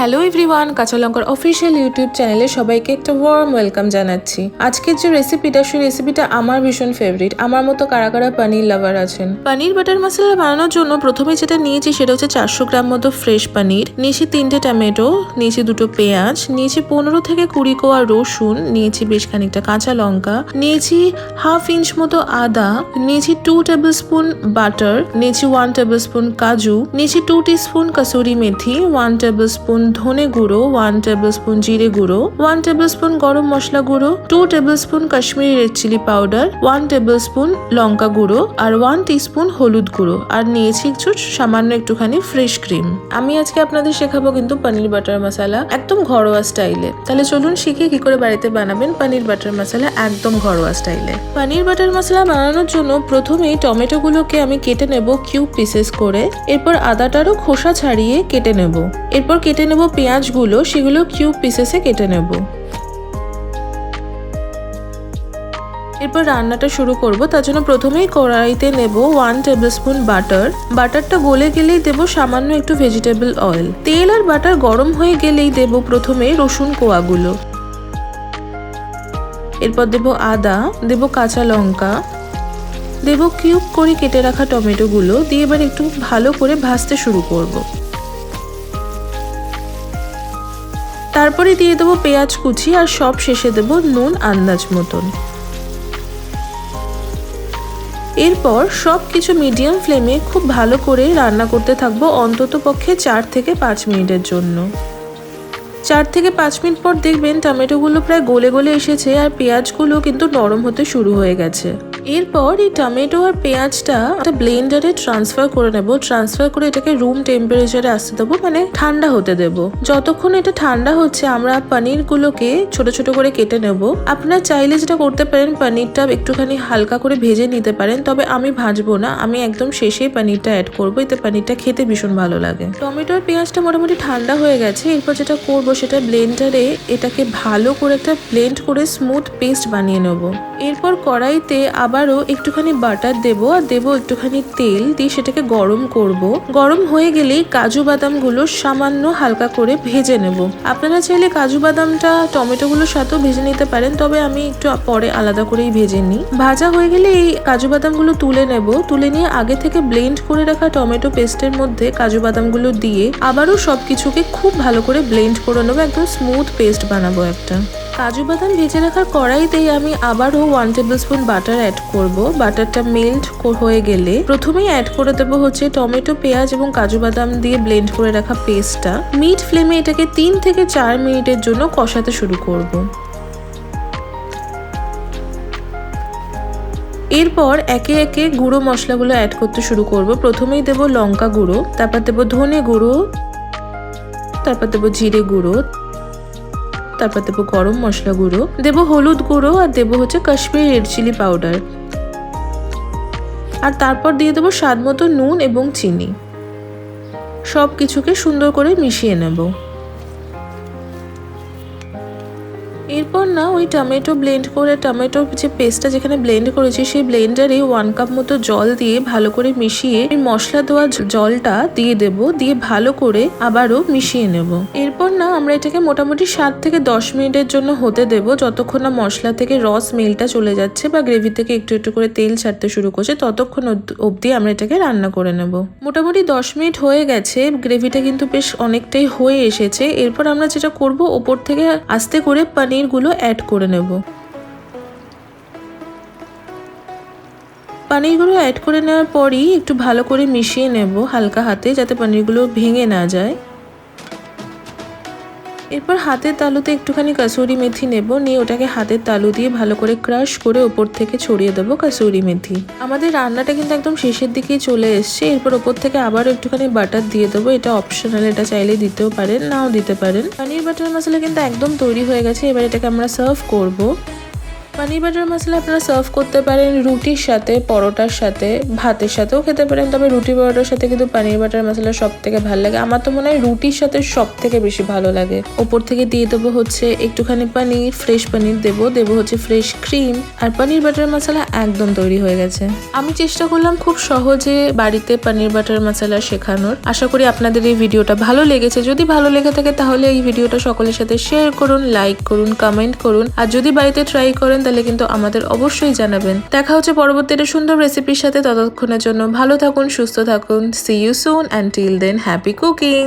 Hello everyone, কাঁচা লঙ্কার official YouTube চ্যানেলে সবাইকে একটা ওয়ার্ম ওয়েলকাম জানাচ্ছি। আজকের যে রেসিপিটা, সেই রেসিপিটা আমার ভীষণ ফেভারিট। আমার মতো কারা কারা পনির লাভার আছেন? পনির বাটার মশলা বানানোর জন্য প্রথমে যেটা নিয়েছি সেটা হচ্ছে 400 গ্রাম মতো ফ্রেশ পনির, নিয়েছি 3টে টমেটো, নিয়েছি 2টো পেঁয়াজ, নিয়েছি 15 থেকে 20 কোয়া রসুন, নিয়েছি বেশ খানিকটা কাঁচা লঙ্কা, নিয়েছি হাফ ইঞ্চ মতো আদা, নিয়েছি 2 টেবিলস্পুন বাটার, নিয়েছি 1 টেবিলস্পুন কাজু, নিয়েছি 2 টিস্পুন কাসুরি মেথি, 1 টেবিলস্পুন ধনে গুঁড়ো, 1 টেবিলস্পুন জিরে গুঁড়ো, 1 টেবিলস্পুন গরম মশলা গুঁড়ো, 2 tablespoon Kashmiri red chilli powder, 1 tablespoon লঙ্কা গুঁড়ো আর 1 টিস্পুন হলুদ গুঁড়ো, আর নিয়েছি সামান্য একটুখানি ফ্রেশ ক্রিম। আমি আজকে আপনাদের শেখাবো কিন্তু পনির বাটার মশলা একদম ঘরোয়া স্টাইলে। তাহলে চলুন শিখে কি করে বাড়িতে বানাবেন পনির বাটার মশলা একদম ঘরোয়া স্টাইলে। পনির বাটার মশলা বানানোর জন্য প্রথমেই টমেটো গুলোকে আমি কেটে নেব কিউব পিসেস করে, এরপর আদাটারও খোসা ছাড়িয়ে কেটে নেব, এরপর কেটে নেব পেঁয়াজগুলো, সেগুলো কিউব পিসেসে কেটে নেব। এরপর রান্নাটা শুরু করব। তার জন্য প্রথমেই কড়াইতে নেব 1 টেবিলস্পুন বাটার। বাটারটা গলে গেলেই দেব সামান্য একটু ভেজিটেবল অয়েল। তেল আর বাটার গরম হয়ে গেলেই দেব প্রথমে রসুন কোয়াগুলো, এরপর দেব আদা, দেব কাঁচা লঙ্কা, দেব কিউব করে কেটে রাখা টমেটোগুলো দিয়ে এবার একটু ভালো করে ভাজতে শুরু করব। তারপরে দিয়ে দেবো পেঁয়াজ কুচি আর সব শেষে দেব নুন আন্দাজ মতন। এরপর সব কিছু মিডিয়াম ফ্লেমে খুব ভালো করে রান্না করতে থাকবো অন্তত পক্ষে 4 থেকে 5 মিনিটের জন্য। 4 থেকে 5 মিনিট পর দেখবেন টমেটোগুলো প্রায় গলে গলে এসেছে আর পেঁয়াজগুলো কিন্তু নরম হতে শুরু হয়ে গেছে। এরপর এই টমেটো আর পেঁয়াজটা একটা ব্লেন্ডারে ট্রান্সফার করে নেব। ট্রান্সফার করে এটাকে রুম টেম্পারেচারে আসতে দেবো, মানে ঠান্ডা হতে দেব। যতক্ষণ এটা ঠান্ডা হচ্ছে আমরা পনিরগুলোকে ছোট ছোট করে কেটে নেব। আপনারা চাইলে যেটা করতে পারেন, পনিরটা একটুখানি হালকা করে ভেজে নিতে পারেন, তবে আমি ভাজবো না, আমি একদম শেষে পনিরটা অ্যাড করবো, এতে পনিরটা খেতে ভীষণ ভালো লাগে। টমেটো আর পেঁয়াজটা মোটামুটি ঠান্ডা হয়ে গেছে। এরপর যেটা করবো সেটা ব্লেন্ডারে এটাকে ভালো করে একটা ব্লেন্ড করে স্মুথ পেস্ট বানিয়ে নেব। এরপর কড়াইতে আবারও একটুখানি বাটার দেব আর দেব একটুখানি তেল, দিয়ে সেটাকে গরম করব। গরম হয়ে গেলেই কাজু বাদামগুলো সামান্য হালকা করে ভেজে নেব। আপনারা চাইলে কাজু বাদামটা টমেটোগুলোর সাথেও ভেজে নিতে পারেন, তবে আমি একটু পরে আলাদা করেই ভেজে নিই। ভাজা হয়ে গেলে এই কাজু বাদামগুলো তুলে নেব। তুলে নিয়ে আগে থেকে ব্লেন্ড করে রাখা টমেটো পেস্টের মধ্যে কাজু বাদামগুলো দিয়ে আবারও সবকিছুকে খুব ভালো করে ব্লেন্ড করে নেবো, একদম স্মুথ পেস্ট বানাবো একটা। কাজু বাদাম ভেজে রাখার কড়াইতেই আমি আবারও 1 টেবিলস্পুন বাটার অ্যাড করব। বাটারটা মেল্ট হয়ে গেলে প্রথমেই অ্যাড করে দেবো হচ্ছে টমেটো, পেঁয়াজ এবং কাজু বাদাম দিয়ে ব্লেন্ড করে রাখা পেস্টটা। মিড ফ্লেমে এটাকে 3 থেকে 4 মিনিটের জন্য কষাতে শুরু করব। এরপর একে একে গুঁড়ো মশলাগুলো অ্যাড করতে শুরু করব। প্রথমেই দেব লঙ্কা গুঁড়ো, তারপর দেব ধনে গুঁড়ো, তারপর দেব জিরে গুঁড়ো, তারপর দেবো গরম মশলা গুঁড়ো, দেবো হলুদ গুঁড়ো আর দেবো হচ্ছে কাশ্মীরি রেড চিলি পাউডার, আর তারপর দিয়ে দেবো স্বাদ মতো নুন এবং চিনি। সব কিছুকে সুন্দর করে মিশিয়ে নেব। এরপর না ওই টমেটো ব্লেন্ড করে টমেটোর যে পেস্টটা যেখানে ব্লেন্ড করেছি সেই ব্লেন্ডারে 1 কাপ মতো জল দিয়ে ভালো করে মিশিয়ে মশলা দেওয়া জলটা দিয়ে দেব, দিয়ে ভালো করে আবারও মিশিয়ে নেব। এরপর না আমরা এটাকে মোটামুটি 7 থেকে 10 মিনিটের জন্য হতে দেব, যতক্ষণ না মশলা থেকে রস স্মেলটা চলে যাচ্ছে বা গ্রেভি থেকে একটু একটু করে তেল ছাড়তে শুরু করছে, ততক্ষণ অবধি আমরা এটাকে রান্না করে নেব। মোটামুটি 10 মিনিট হয়ে গেছে, গ্রেভিটা কিন্তু বেশ অনেকটাই হয়ে এসেছে। এরপর আমরা যেটা করব, ওপর থেকে আস্তে করে পনিরগুলো অ্যাড করে নেব। পনিরগুলো অ্যাড করে নেওয়ার পরই একটু ভালো করে মিশিয়ে নেব হালকা হাতে, যাতে পনিরগুলো ভেঙে না যায়। এরপর হাতের তালুতে একটুখানি কাসুরি মেথি নেব, নিয়ে ওটাকে হাতের তালু দিয়ে ভালো করে ক্রাশ করে ওপর থেকে ছড়িয়ে দেবো কাসুরি মেথি। আমাদের রান্নাটা কিন্তু একদম শেষের দিকেই চলে এসছে। এরপর ওপর থেকে আবারও একটুখানি বাটার দিয়ে দেবো, এটা অপশনাল, এটা চাইলে দিতেও পারেন নাও দিতে পারেন। পনির বাটার মশলা কিন্তু একদম তৈরি হয়ে গেছে। এবার এটাকে আমরা সার্ভ করব। পানির বাটার মশলা আপনারা সার্ভ করতে পারেন রুটির সাথে, পরোটার সাথে, ভাতের সাথেও খেতে পারেন। তবে রুটি পরোটার সাথে কিন্তু পানির বাটার মশলা সব থেকে ভালো লাগে। আমার তো মনে হয় রুটির সাথে সব থেকে বেশি ভালো লাগে। ওপর থেকে দিয়ে দেবো হচ্ছে একটুখানি পানির, ফ্রেশ পানির দেবো হচ্ছে ফ্রেশ ক্রিম, আর পানির বাটার মশলা একদম তৈরি হয়ে গেছে। আমি চেষ্টা করলাম খুব সহজে বাড়িতে পানির বাটার মশলা শেখানোর। আশা করি আপনাদের এই ভিডিওটা ভালো লেগেছে। যদি ভালো লেগে থাকে তাহলে এই ভিডিওটা সকলের সাথে শেয়ার করুন, লাইক করুন, কমেন্ট করুন, আর যদি বাড়িতে ট্রাই করেন তাহলে কিন্তু আমাদের অবশ্যই জানাবেন। দেখা হচ্ছে পরবর্তী একটা সুন্দর রেসিপির সাথে। ততক্ষণের জন্য ভালো থাকুন, সুস্থ থাকুন। See you soon, and till then happy cooking.